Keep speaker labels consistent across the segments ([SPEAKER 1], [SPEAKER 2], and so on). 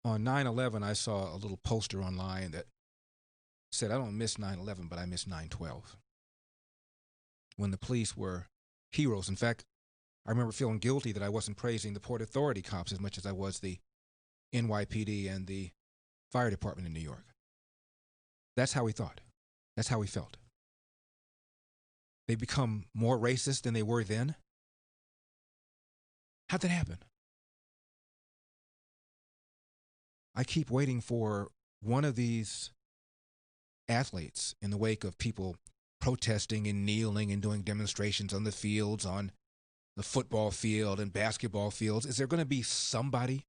[SPEAKER 1] On 9/11, I saw a little poster online that said, I don't miss 9/11, but I miss 9/12, when the police were heroes. In fact, I remember feeling guilty that I wasn't praising the Port Authority cops as much as I was the NYPD and the fire department in New York. That's how we thought. That's how we felt. They become more racist than they were then. How'd that happen? I keep waiting for one of these athletes in the wake of people protesting and kneeling and doing demonstrations on the fields, on the football field and basketball fields. Is there going to be somebody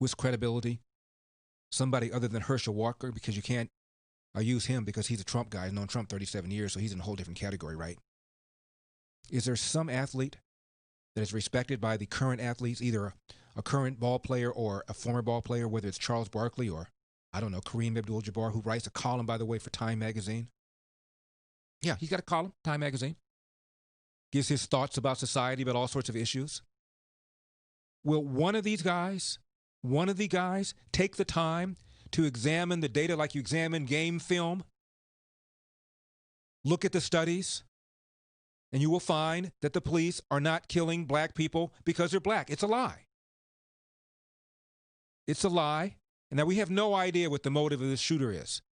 [SPEAKER 1] with credibility? Somebody other than Herschel Walker? Because you can't use him because he's a Trump guy. I've known Trump 37 years, so he's in a whole different category, right? Is there some athlete that is respected by the current athletes, either a current ball player or a former ball player, whether it's Charles Barkley or, I don't know, Kareem Abdul-Jabbar, who writes a column, by the way, for Time Magazine? Yeah, he's got a column, Time Magazine. Gives his thoughts about society, about all sorts of issues. Will one of the guys take the time to examine the data like you examine game film? Look at the studies, and you will find that the police are not killing black people because they're black. It's a lie. It's a lie. And now we have no idea what the motive of this shooter is.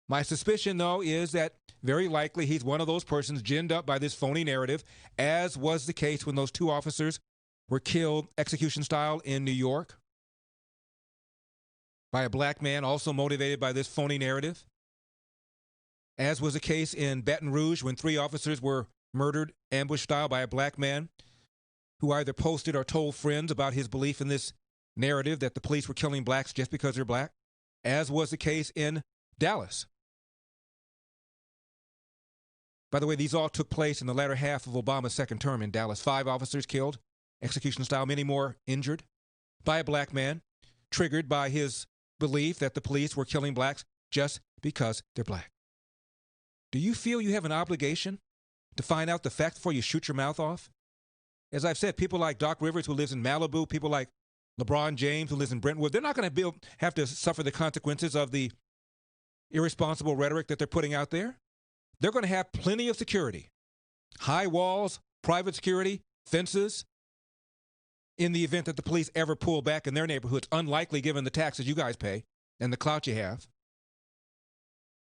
[SPEAKER 1] My suspicion, though, is that very likely he's one of those persons ginned up by this phony narrative, as was the case when those two officers were killed execution style in New York by a black man, also motivated by this phony narrative, as was the case in Baton Rouge when 3 officers were murdered ambush style by a black man who either posted or told friends about his belief in this narrative that the police were killing blacks just because they're black, as was the case in Dallas. By the way, these all took place in the latter half of Obama's second term in Dallas. 5 officers killed, execution style, many more injured by a black man, triggered by his belief that the police were killing blacks just because they're black. Do you feel you have an obligation to find out the facts before you shoot your mouth off? As I've said, people like Doc Rivers, who lives in Malibu, people like LeBron James, who lives in Brentwood, they're not going to have to suffer the consequences of the irresponsible rhetoric that they're putting out there. They're going to have plenty of security, high walls, private security, fences, in the event that the police ever pull back in their neighborhoods, unlikely given the taxes you guys pay and the clout you have.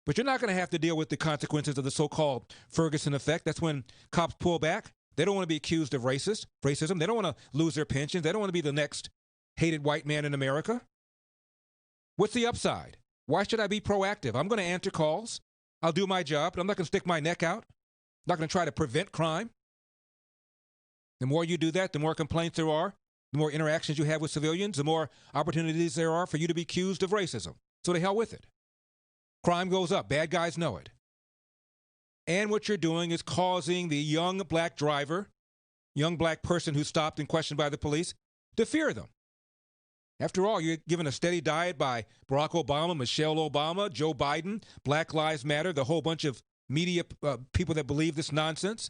[SPEAKER 1] But you're not going to have to deal with the consequences of the so-called Ferguson effect. That's when cops pull back. They don't want to be accused of racism. They don't want to lose their pensions. They don't want to be the next hated white man in America. What's the upside? Why should I be proactive? I'm going to answer calls. I'll do my job, but I'm not going to stick my neck out. I'm not going to try to prevent crime. The more you do that, the more complaints there are, the more interactions you have with civilians, the more opportunities there are for you to be accused of racism. So to hell with it. Crime goes up. Bad guys know it. And what you're doing is causing the young black driver, young black person who's stopped and questioned by the police, to fear them. After all, you're given a steady diet by Barack Obama, Michelle Obama, Joe Biden, Black Lives Matter, the whole bunch of media people that believe this nonsense.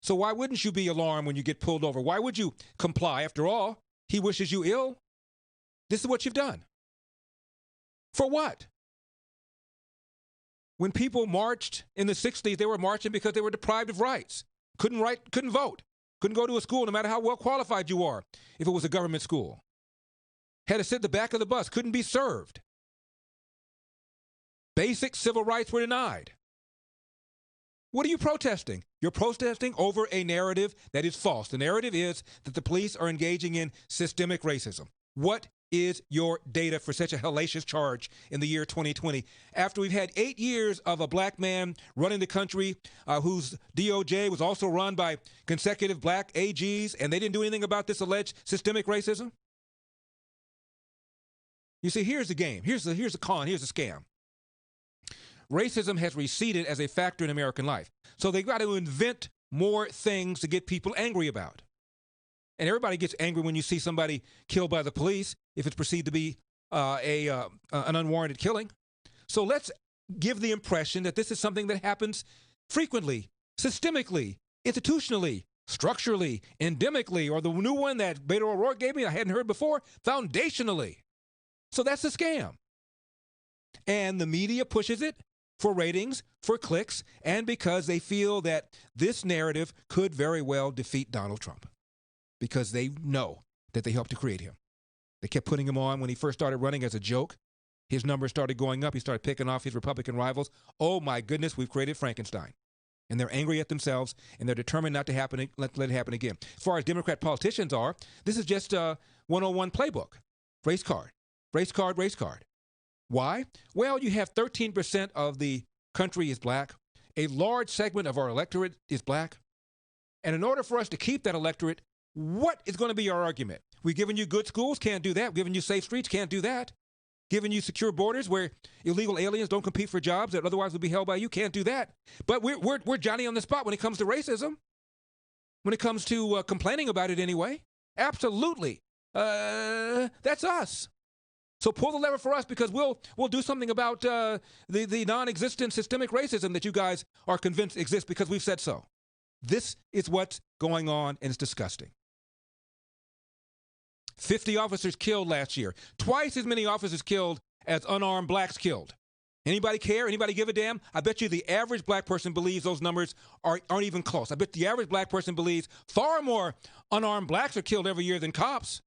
[SPEAKER 1] So why wouldn't you be alarmed when you get pulled over? Why would you comply? After all, he wishes you ill. This is what you've done. For what? When people marched in the 60s, they were marching because they were deprived of rights. Couldn't vote. Couldn't go to a school no matter how well qualified you are if it was a government school. Had to sit in the back of the bus. Couldn't be served. Basic civil rights were denied. What are you protesting? You're protesting over a narrative that is false. The narrative is that the police are engaging in systemic racism. What is your data for such a hellacious charge in the year 2020? After we've had 8 years of a black man running the country whose DOJ was also run by consecutive black AGs, and they didn't do anything about this alleged systemic racism? You see, here's the game. Here's the con. Here's the scam. Racism has receded as a factor in American life. So they've got to invent more things to get people angry about. And everybody gets angry when you see somebody killed by the police if it's perceived to be an unwarranted killing. So let's give the impression that this is something that happens frequently, systemically, institutionally, structurally, endemically, or the new one that Beto O'Rourke gave me I hadn't heard before, foundationally. So that's a scam. And the media pushes it for ratings, for clicks, and because they feel that this narrative could very well defeat Donald Trump because they know that they helped to create him. They kept putting him on when he first started running as a joke. His numbers started going up. He started picking off his Republican rivals. Oh, my goodness, we've created Frankenstein. And they're angry at themselves, and they're determined not to let it happen again. As far as Democrat politicians are, this is just a 101 playbook. Race card, race card, race card. Why? Well, you have 13% of the country is black. A large segment of our electorate is black. And in order for us to keep that electorate, what is going to be our argument? We've given you good schools, can't do that. We've given you safe streets, can't do that. Giving you secure borders where illegal aliens don't compete for jobs that otherwise would be held by you, can't do that. But we're Johnny on the spot when it comes to racism. When it comes to complaining about it anyway. Absolutely. That's us. So pull the lever for us because we'll do something about the non-existent systemic racism that you guys are convinced exists because we've said so. This is what's going on, and it's disgusting. 50 officers killed last year. Twice as many officers killed as unarmed blacks killed. Anybody care? Anybody give a damn? I bet you the average black person believes those numbers aren't even close. I bet the average black person believes far more unarmed blacks are killed every year than cops.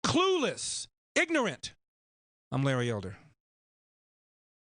[SPEAKER 1] Clueless. Ignorant. I'm Larry Elder.